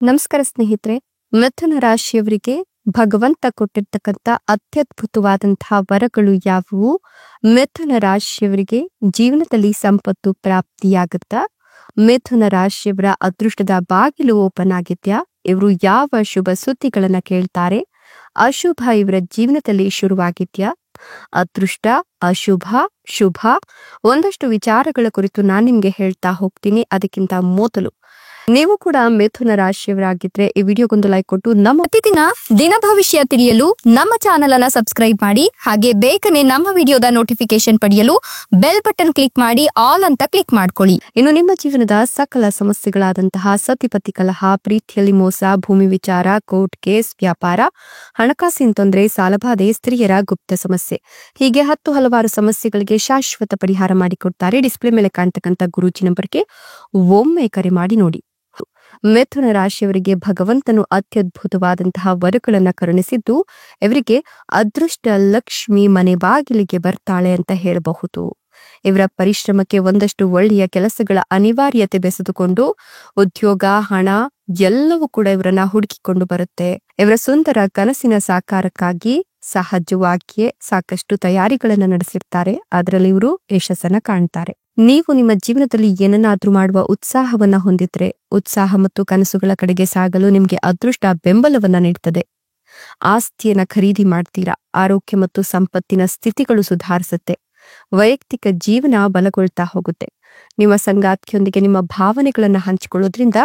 ನಮಸ್ಕಾರ ಸ್ನೇಹಿತರೆ. ಮಿಥುನ ರಾಶಿಯವರಿಗೆ ಭಗವಂತ ಕೊಟ್ಟಿರ್ತಕ್ಕಂಥ ಅತ್ಯದ್ಭುತವಾದಂತಹ ವರಗಳು ಯಾವುವು? ಮಿಥುನ ರಾಶಿಯವರಿಗೆ ಜೀವನದಲ್ಲಿ ಸಂಪತ್ತು ಪ್ರಾಪ್ತಿಯಾಗುತ್ತಾ? ಮಿಥುನ ರಾಶಿಯವರ ಅದೃಷ್ಟದ ಬಾಗಿಲು ಓಪನ್ ಆಗಿದ್ಯಾ? ಇವರು ಯಾವ ಶುಭ ಸುದ್ದಿಗಳನ್ನ ಕೇಳ್ತಾರೆ? ಅಶುಭ ಇವರ ಜೀವನದಲ್ಲಿ ಶುರುವಾಗಿದ್ಯಾ? ಅದೃಷ್ಟ, ಅಶುಭ, ಶುಭ ಒಂದಷ್ಟು ವಿಚಾರಗಳ ಕುರಿತು ನಾನು ನಿಮ್ಗೆ ಹೇಳ್ತಾ ಹೋಗ್ತೀನಿ. ಅದಕ್ಕಿಂತ ಮೊದಲು ನೀವು ಕೂಡ ಮಿಥುನ ರಾಶಿಯವರಾಗಿದ್ರೆ ಈ ವಿಡಿಯೋಗೊಂದು ಲೈಕ್ ಕೊಟ್ಟು ನಮ್ಮ ಪ್ರತಿದಿನ ದಿನ ಭವಿಷ್ಯ ತಿಳಿಯಲು ನಮ್ಮ ಚಾನೆಲ್ ಅನ್ನ ಸಬ್ಸ್ಕ್ರೈಬ್ ಮಾಡಿ. ಹಾಗೆ ಬೇಗನೆ ನಮ್ಮ ವಿಡಿಯೋದ ನೋಟಿಫಿಕೇಶನ್ ಪಡೆಯಲು ಬೆಲ್ ಬಟನ್ ಕ್ಲಿಕ್ ಮಾಡಿ ಆಲ್ ಅಂತ ಕ್ಲಿಕ್ ಮಾಡ್ಕೊಳ್ಳಿ. ಇನ್ನು ನಿಮ್ಮ ಜೀವನದ ಸಕಲ ಸಮಸ್ಯೆಗಳಾದಂತಹ ಸತಿಪತಿ ಕಲಹ, ಪ್ರೀತಿಯಲ್ಲಿ ಮೋಸ, ಭೂಮಿ ವಿಚಾರ, ಕೋರ್ಟ್ ಕೇಸ್, ವ್ಯಾಪಾರ, ಹಣಕಾಸಿನ ತೊಂದರೆ, ಸಾಲಬಾಧೆ, ಸ್ತ್ರೀಯರ ಗುಪ್ತ ಸಮಸ್ಯೆ ಹೀಗೆ ಹಲವಾರು ಸಮಸ್ಯೆಗಳಿಗೆ ಶಾಶ್ವತ ಪರಿಹಾರ ಮಾಡಿಕೊಡ್ತಾರೆ. ಡಿಸ್ಪ್ಲೇ ಮೇಲೆ ಕಾಣ್ತಕ್ಕಂಥ ಗುರೂಜಿ ನಂಬರ್ಗೆ ಒಮ್ಮೆ ಕರೆ ಮಾಡಿ ನೋಡಿ. ಮಿಥುನ ರಾಶಿಯವರಿಗೆ ಭಗವಂತನು ಅತ್ಯದ್ಭುತವಾದಂತಹ ವರಗಳನ್ನ ಕರುಣಿಸಿದ್ದು ಇವರಿಗೆ ಅದೃಷ್ಟ ಲಕ್ಷ್ಮಿ ಮನೆ ಬಾಗಿಲಿಗೆ ಬರ್ತಾಳೆ ಅಂತ ಹೇಳಬಹುದು. ಇವರ ಪರಿಶ್ರಮಕ್ಕೆ ಒಂದಷ್ಟು ಒಳ್ಳೆಯ ಕೆಲಸಗಳ ಅನಿವಾರ್ಯತೆ ಬೆಸೆದುಕೊಂಡು ಉದ್ಯೋಗ, ಹಣ ಎಲ್ಲವೂ ಕೂಡ ಇವರನ್ನ ಹುಡುಕಿಕೊಂಡು ಬರುತ್ತೆ. ಇವರ ಸುಂದರ ಕನಸಿನ ಸಾಕಾರಕ್ಕಾಗಿ ಸಹಜವಾಗಿಯೇ ಸಾಕಷ್ಟು ತಯಾರಿಗಳನ್ನ ನಡೆಸಿರ್ತಾರೆ. ಅದರಲ್ಲಿ ಇವರು ಯಶಸ್ಸನ್ನ ಕಾಣ್ತಾರೆ. ನೀವು ನಿಮ್ಮ ಜೀವನದಲ್ಲಿ ಏನನ್ನಾದ್ರೂ ಮಾಡುವ ಉತ್ಸಾಹವನ್ನ ಹೊಂದಿದ್ರೆ, ಉತ್ಸಾಹ ಮತ್ತು ಕನಸುಗಳ ಕಡೆಗೆ ಸಾಗಲು ನಿಮ್ಗೆ ಅದೃಷ್ಟ ಬೆಂಬಲವನ್ನ ನೀಡ್ತದೆ. ಆಸ್ತಿಯನ್ನ ಖರೀದಿ ಮಾಡ್ತೀರಾ. ಆರೋಗ್ಯ ಮತ್ತು ಸಂಪತ್ತಿನ ಸ್ಥಿತಿಗಳು ಸುಧಾರಿಸುತ್ತೆ. ವೈಯಕ್ತಿಕ ಜೀವನ ಬಲಗೊಳ್ತಾ ಹೋಗುತ್ತೆ. ನಿಮ್ಮ ಸಂಗಾತಿಯೊಂದಿಗೆ ನಿಮ್ಮ ಭಾವನೆಗಳನ್ನ ಹಂಚಿಕೊಳ್ಳೋದ್ರಿಂದ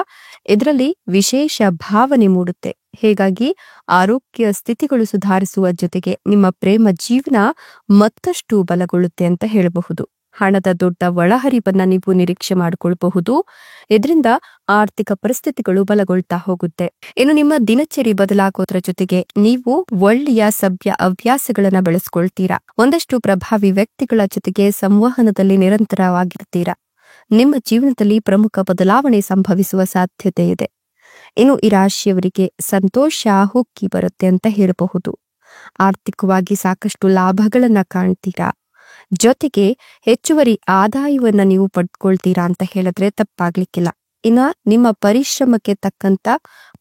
ಇದರಲ್ಲಿ ವಿಶೇಷ ಭಾವನೆ ಮೂಡುತ್ತೆ. ಹೀಗಾಗಿ ಆರೋಗ್ಯ ಸ್ಥಿತಿಗಳು ಸುಧಾರಿಸುವ ಜೊತೆಗೆ ನಿಮ್ಮ ಪ್ರೇಮ ಜೀವನ ಮತ್ತಷ್ಟು ಬಲಗೊಳ್ಳುತ್ತೆ ಅಂತ ಹೇಳಬಹುದು. ಹಣದ ದೊಡ್ಡ ಒಳಹರಿವನ್ನ ನೀವು ನಿರೀಕ್ಷೆ ಮಾಡಿಕೊಳ್ಳಬಹುದು. ಇದರಿಂದ ಆರ್ಥಿಕ ಪರಿಸ್ಥಿತಿಗಳು ಬಲಗೊಳ್ತಾ ಹೋಗುತ್ತೆ. ಇನ್ನು ನಿಮ್ಮ ದಿನಚರಿ ಬದಲಾಗೋದ್ರ ಜೊತೆಗೆ ನೀವು ಒಳ್ಳೆಯ ಸಭ್ಯ ಹವ್ಯಾಸಗಳನ್ನ ಬೆಳೆಸ್ಕೊಳ್ತೀರಾ. ಒಂದಷ್ಟು ಪ್ರಭಾವಿ ವ್ಯಕ್ತಿಗಳ ಜೊತೆಗೆ ಸಂವಹನದಲ್ಲಿ ನಿರಂತರವಾಗಿರ್ತೀರಾ. ನಿಮ್ಮ ಜೀವನದಲ್ಲಿ ಪ್ರಮುಖ ಬದಲಾವಣೆ ಸಂಭವಿಸುವ ಸಾಧ್ಯತೆ ಇದೆ. ಇನ್ನು ಈ ರಾಶಿಯವರಿಗೆ ಸಂತೋಷ ಹುಕ್ಕಿ ಬರುತ್ತೆ ಅಂತ ಹೇಳಬಹುದು. ಆರ್ಥಿಕವಾಗಿ ಸಾಕಷ್ಟು ಲಾಭಗಳನ್ನ ಕಾಣ್ತೀರಾ. ಜೊತೆಗೆ ಹೆಚ್ಚುವರಿ ಆದಾಯವನ್ನ ನೀವು ಪಡ್ಕೊಳ್ತೀರಾ ಅಂತ ಹೇಳಿದ್ರೆ ತಪ್ಪಾಗ್ಲಿಕ್ಕಿಲ್ಲ. ಇನ್ನ ನಿಮ್ಮ ಪರಿಶ್ರಮಕ್ಕೆ ತಕ್ಕಂತ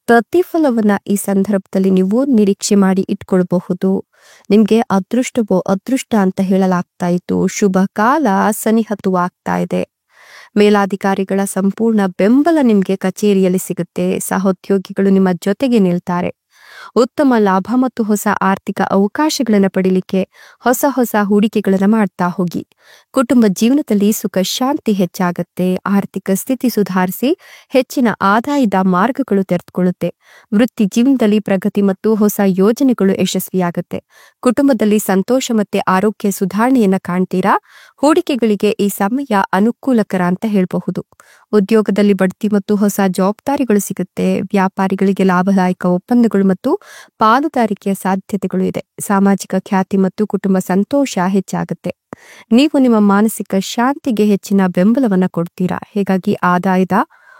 ಪ್ರತಿಫಲವನ್ನ ಈ ಸಂದರ್ಭದಲ್ಲಿ ನೀವು ನಿರೀಕ್ಷೆ ಮಾಡಿ ಇಟ್ಕೊಳ್ಬಹುದು. ನಿಮ್ಗೆ ಅದೃಷ್ಟವೋ ಅದೃಷ್ಟ ಅಂತ ಹೇಳಲಾಗ್ತಾ ಇತ್ತು. ಶುಭ ಕಾಲ ಸನಿಹತವಾಗ್ತಾ ಇದೆ. ಮೇಲಾಧಿಕಾರಿಗಳ ಸಂಪೂರ್ಣ ಬೆಂಬಲ ನಿಮ್ಗೆ ಕಚೇರಿಯಲ್ಲಿ ಸಿಗುತ್ತೆ. ಸಹೋದ್ಯೋಗಿಗಳು ನಿಮ್ಮ ಜೊತೆಗೆ ನಿಲ್ತಾರೆ. ಉತ್ತಮ ಲಾಭ ಮತ್ತು ಹೊಸ ಆರ್ಥಿಕ ಅವಕಾಶಗಳನ್ನ ಪಡಿಲಿಕ್ಕೆ ಹೊಸ ಹೂಡಿಕೆಗಳನ್ನ ಮಾಡ್ತಾ ಹೋಗಿ. ಕುಟುಂಬ ಜೀವನದಲ್ಲಿ ಸುಖ ಶಾಂತಿ ಹೆಚ್ಚಾಗತ್ತೆ. ಆರ್ಥಿಕ ಸ್ಥಿತಿ ಸುಧಾರಿಸಿ ಹೆಚ್ಚಿನ ಆದಾಯದ ಮಾರ್ಗಗಳು ತೆರೆದುಕೊಳ್ಳುತ್ತೆ. ವೃತ್ತಿ ಜೀವನದಲ್ಲಿ ಪ್ರಗತಿ ಮತ್ತು ಹೊಸ ಯೋಜನೆಗಳು ಯಶಸ್ವಿಯಾಗತ್ತೆ. ಕುಟುಂಬದಲ್ಲಿ ಸಂತೋಷ ಮತ್ತೆ ಆರೋಗ್ಯ ಸುಧಾರಣೆಯನ್ನ ಕಾಣ್ತೀರಾ. ಹೂಡಿಕೆಗಳಿಗೆ ಈ ಸಮಯ ಅನುಕೂಲಕರ ಅಂತ ಹೇಳಬಹುದು. ಉದ್ಯೋಗದಲ್ಲಿ ಬಡ್ತಿ ಮತ್ತು ಹೊಸ ಜವಾಬ್ದಾರಿಗಳು ಸಿಗುತ್ತೆ. ವ್ಯಾಪಾರಿಗಳಿಗೆ ಲಾಭದಾಯಕ ಒಪ್ಪಂದಗಳು ಮತ್ತು ಪಾಲುದಾರಿಕೆಯ ಸಾಧ್ಯತೆಗಳು ಇದೆ. ಸಾಮಾಜಿಕ ಖ್ಯಾತಿ ಮತ್ತು ಕುಟುಂಬ ಸಂತೋಷ ಹೆಚ್ಚಾಗುತ್ತೆ. ನೀವು ನಿಮ್ಮ ಮಾನಸಿಕ ಶಾಂತಿಗೆ ಹೆಚ್ಚಿನ ಬೆಂಬಲವನ್ನ ಕೊಡ್ತೀರಾ. ಹೀಗಾಗಿ ಆದಾಯದ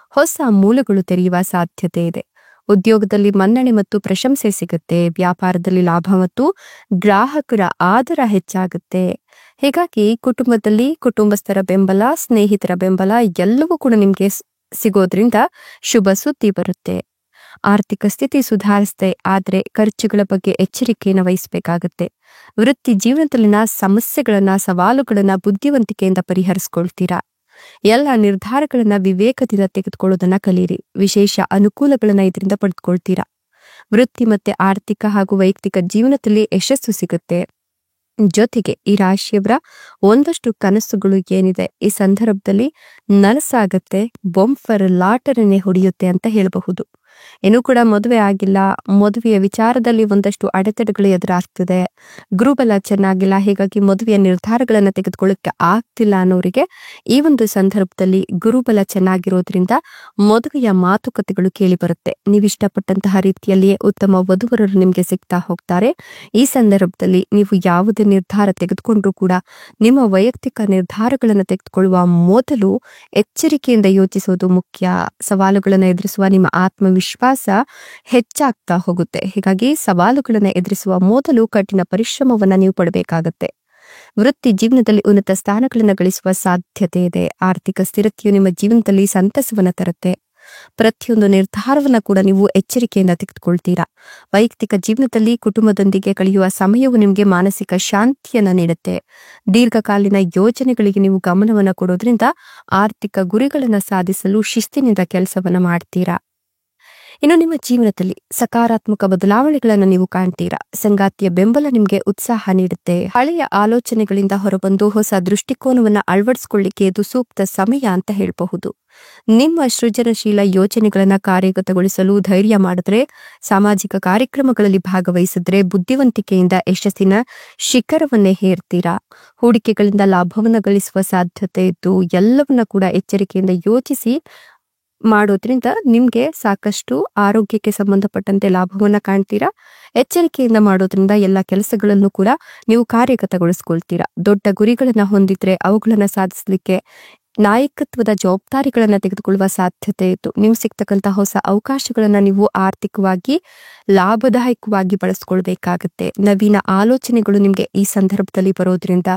ಹೊಸ ಮೂಲಗಳು ತೆರೆಯುವ ಸಾಧ್ಯತೆ ಇದೆ. ಉದ್ಯೋಗದಲ್ಲಿ ಮನ್ನಣೆ ಮತ್ತು ಪ್ರಶಂಸೆ ಸಿಗುತ್ತೆ. ವ್ಯಾಪಾರದಲ್ಲಿ ಲಾಭ ಮತ್ತು ಗ್ರಾಹಕರ ಆದರ ಹೆಚ್ಚಾಗುತ್ತೆ. ಹೀಗಾಗಿ ಕುಟುಂಬದಲ್ಲಿ ಕುಟುಂಬಸ್ಥರ ಬೆಂಬಲ, ಸ್ನೇಹಿತರ ಬೆಂಬಲ ಎಲ್ಲವೂ ಕೂಡ ನಿಮ್ಗೆ ಸಿಗೋದ್ರಿಂದ ಶುಭ ಸುದ್ದಿ ಬರುತ್ತೆ. ಆರ್ಥಿಕ ಸ್ಥಿತಿ ಸುಧಾರಿಸುತ್ತೆ. ಆದ್ರೆ ಖರ್ಚುಗಳ ಬಗ್ಗೆ ಎಚ್ಚರಿಕೆಯನ್ನು ವಹಿಸಬೇಕಾಗತ್ತೆ. ವೃತ್ತಿ ಜೀವನದಲ್ಲಿನ ಸಮಸ್ಯೆಗಳನ್ನ, ಸವಾಲುಗಳನ್ನ ಬುದ್ಧಿವಂತಿಕೆಯಿಂದ ಪರಿಹರಿಸ್ಕೊಳ್ತೀರಾ. ಎಲ್ಲ ನಿರ್ಧಾರಗಳನ್ನ ವಿವೇಕದಿಂದ ತೆಗೆದುಕೊಳ್ಳೋದನ್ನ ಕಲೀರಿ. ವಿಶೇಷ ಅನುಕೂಲಗಳನ್ನ ಇದರಿಂದ ಪಡೆದುಕೊಳ್ತೀರಾ. ವೃತ್ತಿ ಮತ್ತೆ ಆರ್ಥಿಕ ಹಾಗೂ ವೈಯಕ್ತಿಕ ಜೀವನದಲ್ಲಿ ಯಶಸ್ಸು ಸಿಗುತ್ತೆ. ಜೊತೆಗೆ ಈ ರಾಶಿಯವರ ಒಂದಷ್ಟು ಕನಸುಗಳು ಏನಿದೆ ಈ ಸಂದರ್ಭದಲ್ಲಿ ನನಸಾಗತ್ತೆ. ಬಂಪರ್ ಲಾಟರಿನೇ ಹೊಡೆಯುತ್ತೆ ಅಂತ ಹೇಳಬಹುದು. ಇನ್ನೂ ಕೂಡ ಮದುವೆ ಆಗಿಲ್ಲ, ಮದುವೆಯ ವಿಚಾರದಲ್ಲಿ ಒಂದಷ್ಟು ಅಡೆತಡೆಗಳು ಎದುರಾಗ್ತಿದೆ, ಗುರುಬಲ ಚೆನ್ನಾಗಿಲ್ಲ, ಹೀಗಾಗಿ ಮದುವೆಯ ನಿರ್ಧಾರಗಳನ್ನ ತೆಗೆದುಕೊಳ್ಳಕ್ಕೆ ಆಗ್ತಿಲ್ಲ ಅನ್ನೋರಿಗೆ ಈ ಒಂದು ಸಂದರ್ಭದಲ್ಲಿ ಗುರುಬಲ ಚೆನ್ನಾಗಿರೋದ್ರಿಂದ ಮದುವೆಯ ಮಾತುಕತೆಗಳು ಕೇಳಿ ಬರುತ್ತೆ. ನೀವಿಷ್ಟಪಟ್ಟಂತಹ ರೀತಿಯಲ್ಲಿಯೇ ಉತ್ತಮ ವಧುವರರು ನಿಮ್ಗೆ ಸಿಗ್ತಾ ಹೋಗ್ತಾರೆ. ಈ ಸಂದರ್ಭದಲ್ಲಿ ನೀವು ಯಾವುದೇ ನಿರ್ಧಾರ ತೆಗೆದುಕೊಂಡ್ರೂ ಕೂಡ ನಿಮ್ಮ ವೈಯಕ್ತಿಕ ನಿರ್ಧಾರಗಳನ್ನು ತೆಗೆದುಕೊಳ್ಳುವ ಮೊದಲು ಎಚ್ಚರಿಕೆಯಿಂದ ಯೋಚಿಸುವುದು ಮುಖ್ಯ. ಸವಾಲುಗಳನ್ನು ಎದುರಿಸುವ ನಿಮ್ಮ ಆತ್ಮವಿಶ್ವಾಸ ಹೆಚ್ಚಾಗ್ತಾ ಹೋಗುತ್ತೆ. ಹೀಗಾಗಿ ಸವಾಲುಗಳನ್ನು ಎದುರಿಸುವ ಮೊದಲು ಕಠಿಣ ಪರಿಶ್ರಮವನ್ನ ನೀವು ಪಡಬೇಕಾಗತ್ತೆ. ವೃತ್ತಿ ಜೀವನದಲ್ಲಿ ಉನ್ನತ ಸ್ಥಾನಗಳನ್ನು ಗಳಿಸುವ ಸಾಧ್ಯತೆ ಇದೆ. ಆರ್ಥಿಕ ಸ್ಥಿರತೆಯು ನಿಮ್ಮ ಜೀವನದಲ್ಲಿ ಸಂತಸವನ್ನ ತರುತ್ತೆ. ಪ್ರತಿಯೊಂದು ನಿರ್ಧಾರವನ್ನ ಕೂಡ ನೀವು ಎಚ್ಚರಿಕೆಯಿಂದ ತೆಗೆದುಕೊಳ್ತೀರಾ. ವೈಯಕ್ತಿಕ ಜೀವನದಲ್ಲಿ ಕುಟುಂಬದೊಂದಿಗೆ ಕಳೆಯುವ ಸಮಯವು ನಿಮಗೆ ಮಾನಸಿಕ ಶಾಂತಿಯನ್ನ ನೀಡುತ್ತೆ. ದೀರ್ಘಕಾಲೀನ ಯೋಜನೆಗಳಿಗೆ ನೀವು ಗಮನವನ್ನ ಕೊಡೋದ್ರಿಂದ ಆರ್ಥಿಕ ಗುರಿಗಳನ್ನ ಸಾಧಿಸಲು ಶಿಸ್ತಿನಿಂದ ಕೆಲಸವನ್ನ ಮಾಡ್ತೀರಾ. ಇನ್ನು ನಿಮ್ಮ ಜೀವನದಲ್ಲಿ ಸಕಾರಾತ್ಮಕ ಬದಲಾವಣೆಗಳನ್ನು ನೀವು ಕಾಣ್ತೀರಾ. ಸಂಗಾತಿಯ ಬೆಂಬಲ ನಿಮಗೆ ಉತ್ಸಾಹ ನೀಡುತ್ತೆ. ಹಳೆಯ ಆಲೋಚನೆಗಳಿಂದ ಹೊರಬಂದು ಹೊಸ ದೃಷ್ಟಿಕೋನವನ್ನ ಅಳವಡಿಸಿಕೊಳ್ಳಿಕ್ಕೆ ಇದು ಸೂಕ್ತ ಸಮಯ ಅಂತ ಹೇಳಬಹುದು. ನಿಮ್ಮ ಸೃಜನಶೀಲ ಯೋಜನೆಗಳನ್ನ ಕಾರ್ಯಗತಗೊಳಿಸಲು ಧೈರ್ಯ ಮಾಡಿದ್ರೆ, ಸಾಮಾಜಿಕ ಕಾರ್ಯಕ್ರಮಗಳಲ್ಲಿ ಭಾಗವಹಿಸಿದ್ರೆ, ಬುದ್ಧಿವಂತಿಕೆಯಿಂದ ಯಶಸ್ಸಿನ ಶಿಖರವನ್ನೇ ಹೇರ್ತೀರಾ. ಹೂಡಿಕೆಗಳಿಂದ ಲಾಭವನ್ನ ಗಳಿಸುವ ಸಾಧ್ಯತೆ ಇದ್ದು ಎಲ್ಲವನ್ನ ಕೂಡ ಎಚ್ಚರಿಕೆಯಿಂದ ಯೋಚಿಸಿ ಮಾಡೋದ್ರಿಂದ ನಿಮ್ಗೆ ಸಾಕಷ್ಟು ಆರೋಗ್ಯಕ್ಕೆ ಸಂಬಂಧಪಟ್ಟಂತೆ ಲಾಭವನ್ನ ಕಾಣ್ತೀರಾ. ಎಚ್ಚರಿಕೆಯಿಂದ ಮಾಡೋದ್ರಿಂದ ಎಲ್ಲ ಕೆಲಸಗಳನ್ನು ಕೂಡ ನೀವು ಕಾರ್ಯಗತಗೊಳಿಸ್ಕೊಳ್ತೀರಾ. ದೊಡ್ಡ ಗುರಿಗಳನ್ನ ಹೊಂದಿದ್ರೆ ಅವುಗಳನ್ನ ಸಾಧಿಸಲಿಕ್ಕೆ ನಾಯಕತ್ವದ ಜವಾಬ್ದಾರಿಗಳನ್ನ ತೆಗೆದುಕೊಳ್ಳುವ ಸಾಧ್ಯತೆ ಇತ್ತು. ನೀವು ಸಿಗ್ತಕ್ಕಂಥ ಹೊಸ ಅವಕಾಶಗಳನ್ನ ನೀವು ಆರ್ಥಿಕವಾಗಿ ಲಾಭದಾಯಕವಾಗಿ ಬಳಸ್ಕೊಳ್ಬೇಕಾಗತ್ತೆ. ನವೀನ ಆಲೋಚನೆಗಳು ನಿಮ್ಗೆ ಈ ಸಂದರ್ಭದಲ್ಲಿ ಬರೋದ್ರಿಂದ,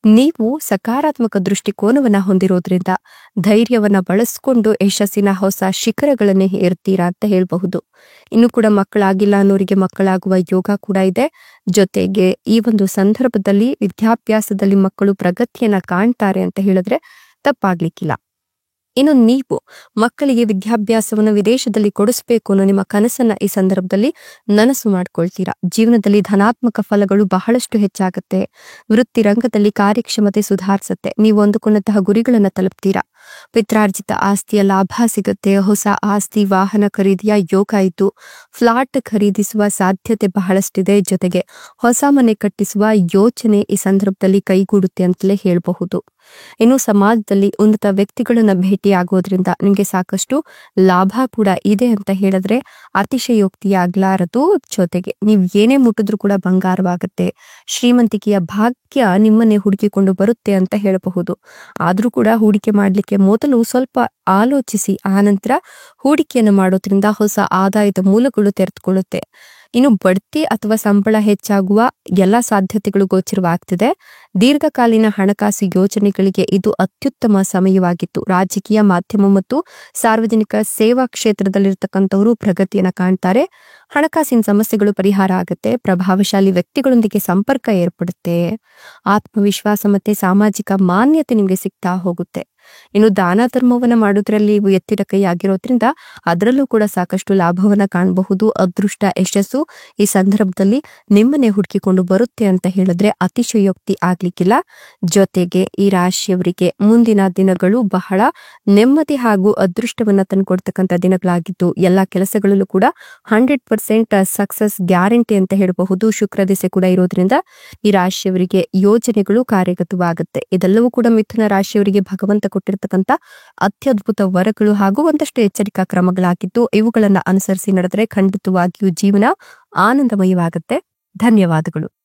ನೀವು ಸಕಾರಾತ್ಮಕ ದೃಷ್ಟಿಕೋನವನ್ನ ಹೊಂದಿರೋದ್ರಿಂದ ಧೈರ್ಯವನ್ನ ಬಳಸ್ಕೊಂಡು ಯಶಸ್ಸಿನ ಹೊಸ ಶಿಖರಗಳನ್ನೇ ಏರ್ತೀರಾ ಅಂತ ಹೇಳಬಹುದು. ಇನ್ನು ಕೂಡ ಮಕ್ಕಳಾಗಿಲ್ಲ ಅನ್ನೋರಿಗೆ ಮಕ್ಕಳಾಗುವ ಯೋಗ ಕೂಡ ಇದೆ. ಜೊತೆಗೆ ಈ ಒಂದು ಸಂದರ್ಭದಲ್ಲಿ ವಿದ್ಯಾಭ್ಯಾಸದಲ್ಲಿ ಮಕ್ಕಳು ಪ್ರಗತಿಯನ್ನ ಕಾಣ್ತಾರೆ ಅಂತ ಹೇಳಿದ್ರೆ ತಪ್ಪಾಗ್ಲಿಕ್ಕಿಲ್ಲ. ಇನ್ನು ನೀವು ಮಕ್ಕಳಿಗೆ ವಿದ್ಯಾಭ್ಯಾಸವನ್ನು ವಿದೇಶದಲ್ಲಿ ಕೊಡಿಸ್ಬೇಕು ಅನ್ನೋ ನಿಮ್ಮ ಕನಸನ್ನ ಈ ಸಂದರ್ಭದಲ್ಲಿ ನನಸು ಮಾಡ್ಕೊಳ್ತೀರಾ. ಜೀವನದಲ್ಲಿ ಧನಾತ್ಮಕ ಫಲಗಳು ಬಹಳಷ್ಟು ಹೆಚ್ಚಾಗುತ್ತೆ. ವೃತ್ತಿ ರಂಗದಲ್ಲಿ ಕಾರ್ಯಕ್ಷಮತೆ ಸುಧಾರಿಸುತ್ತೆ. ನೀವು ಅಂದುಕೊಂಡಂತಹ ಗುರಿಗಳನ್ನ ತಲುಪ್ತೀರಾ. ಪಿತ್ರಾರ್ಜಿತ ಆಸ್ತಿಯ ಲಾಭ ಸಿಗುತ್ತೆ. ಹೊಸ ಆಸ್ತಿ ವಾಹನ ಖರೀದಿಯ ಯೋಗ ಇದ್ದು ಫ್ಲಾಟ್ ಖರೀದಿಸುವ ಸಾಧ್ಯತೆ ಬಹಳಷ್ಟಿದೆ. ಜೊತೆಗೆ ಹೊಸ ಮನೆ ಕಟ್ಟಿಸುವ ಯೋಚನೆ ಈ ಸಂದರ್ಭದಲ್ಲಿ ಕೈಗೂಡುತ್ತೆ ಅಂತಲೇ ಹೇಳಬಹುದು. ಇನ್ನು ಸಮಾಜದಲ್ಲಿ ಉನ್ನತ ವ್ಯಕ್ತಿಗಳನ್ನ ಭೇಟಿಯಾಗೋದ್ರಿಂದ ನಿಮಗೆ ಸಾಕಷ್ಟು ಲಾಭ ಕೂಡ ಇದೆ ಅಂತ ಹೇಳಿದ್ರೆ ಅತಿಶಯೋಕ್ತಿಯಾಗ್ಲಾರದು. ಜೊತೆಗೆ ನೀವು ಏನೇ ಮುಟ್ಟಿದ್ರೂ ಕೂಡ ಬಂಗಾರವಾಗುತ್ತೆ. ಶ್ರೀಮಂತಿಕೆಯ ಭಾಗ್ಯ ನಿಮ್ಮನ್ನೇ ಹುಡುಕಿಕೊಂಡು ಬರುತ್ತೆ ಅಂತ ಹೇಳಬಹುದು. ಆದ್ರೂ ಕೂಡ ಹೂಡಿಕೆ ಮಾಡ್ಲಿಕ್ಕೆ ಮೊದಲು ಸ್ವಲ್ಪ ಆಲೋಚಿಸಿ ಆನಂತರ ಹೂಡಿಕೆಯನ್ನು ಮಾಡೋದ್ರಿಂದ ಹೊಸ ಆದಾಯದ ಮೂಲಗಳು ತೆರೆದುಕೊಳ್ಳುತ್ತೆ. ಇನ್ನು ಬಡ್ತಿ ಅಥವಾ ಸಂಬಳ ಹೆಚ್ಚಾಗುವ ಎಲ್ಲ ಸಾಧ್ಯತೆಗಳು ಗೋಚರವಾಗ್ತಿದೆ. ದೀರ್ಘಕಾಲೀನ ಹಣಕಾಸು ಯೋಜನೆಗಳಿಗೆ ಇದು ಅತ್ಯುತ್ತಮ ಸಮಯವಾಗಿತ್ತು. ರಾಜಕೀಯ, ಮಾಧ್ಯಮ ಮತ್ತು ಸಾರ್ವಜನಿಕ ಸೇವಾ ಕ್ಷೇತ್ರದಲ್ಲಿರ್ತಕ್ಕಂಥವರು ಪ್ರಗತಿಯನ್ನ ಕಾಣ್ತಾರೆ. ಹಣಕಾಸಿನ ಸಮಸ್ಯೆಗಳು ಪರಿಹಾರ ಆಗುತ್ತೆ. ಪ್ರಭಾವಶಾಲಿ ವ್ಯಕ್ತಿಗಳೊಂದಿಗೆ ಸಂಪರ್ಕ ಏರ್ಪಡುತ್ತೆ. ಆತ್ಮವಿಶ್ವಾಸ ಮತ್ತೆ ಸಾಮಾಜಿಕ ಮಾನ್ಯತೆ ನಿಮಗೆ ಸಿಗ್ತಾ ಹೋಗುತ್ತೆ. ಇನ್ನು ದಾನ ಧರ್ಮವನ್ನ ಮಾಡೋದ್ರಲ್ಲಿ ನೀವು ಎತ್ತಿದ ಕೈ ಆಗಿರೋದ್ರಿಂದ ಅದರಲ್ಲೂ ಕೂಡ ಸಾಕಷ್ಟು ಲಾಭವನ್ನ ಕಾಣಬಹುದು. ಅದೃಷ್ಟ, ಯಶಸ್ಸು ಈ ಸಂದರ್ಭದಲ್ಲಿ ನಿಮ್ಮನ್ನೇ ಹುಡುಕಿಕೊಂಡು ಬರುತ್ತೆ ಅಂತ ಹೇಳಿದ್ರೆ ಅತಿಶಯೋಕ್ತಿ ಆಗ್ಲಿಕ್ಕಿಲ್ಲ. ಜೊತೆಗೆ ಈ ರಾಶಿಯವರಿಗೆ ಮುಂದಿನ ದಿನಗಳು ಬಹಳ ನೆಮ್ಮದಿ ಹಾಗೂ ಅದೃಷ್ಟವನ್ನ ತಂದುಕೊಡ್ತಕ್ಕಂಥ ದಿನಗಳಾಗಿದ್ದು ಎಲ್ಲಾ ಕೆಲಸಗಳಲ್ಲೂ ಕೂಡ 100% ಸಕ್ಸಸ್ ಗ್ಯಾರಂಟಿ ಅಂತ ಹೇಳಬಹುದು. ಶುಕ್ರ ದಿಸೆ ಕೂಡ ಇರೋದ್ರಿಂದ ಈ ರಾಶಿಯವರಿಗೆ ಯೋಜನೆಗಳು ಕಾರ್ಯಗತವಾಗುತ್ತೆ. ಇದೆಲ್ಲವೂ ಕೂಡ ಮಿಥುನ ರಾಶಿಯವರಿಗೆ ಭಗವಂತ ಕೊಟ್ಟಿರ್ತಕ್ಕಂಥ ಅತ್ಯದ್ಭುತ ವರಗಳು ಹಾಗೂ ಒಂದಷ್ಟು ಎಚ್ಚರಿಕಾ ಕ್ರಮಗಳಾಗಿದ್ದು ಇವುಗಳನ್ನ ಅನುಸರಿಸಿ ನಡೆದರೆ ಖಂಡಿತವಾಗಿಯೂ ಜೀವನ ಆನಂದಮಯವಾಗುತ್ತೆ. ಧನ್ಯವಾದಗಳು.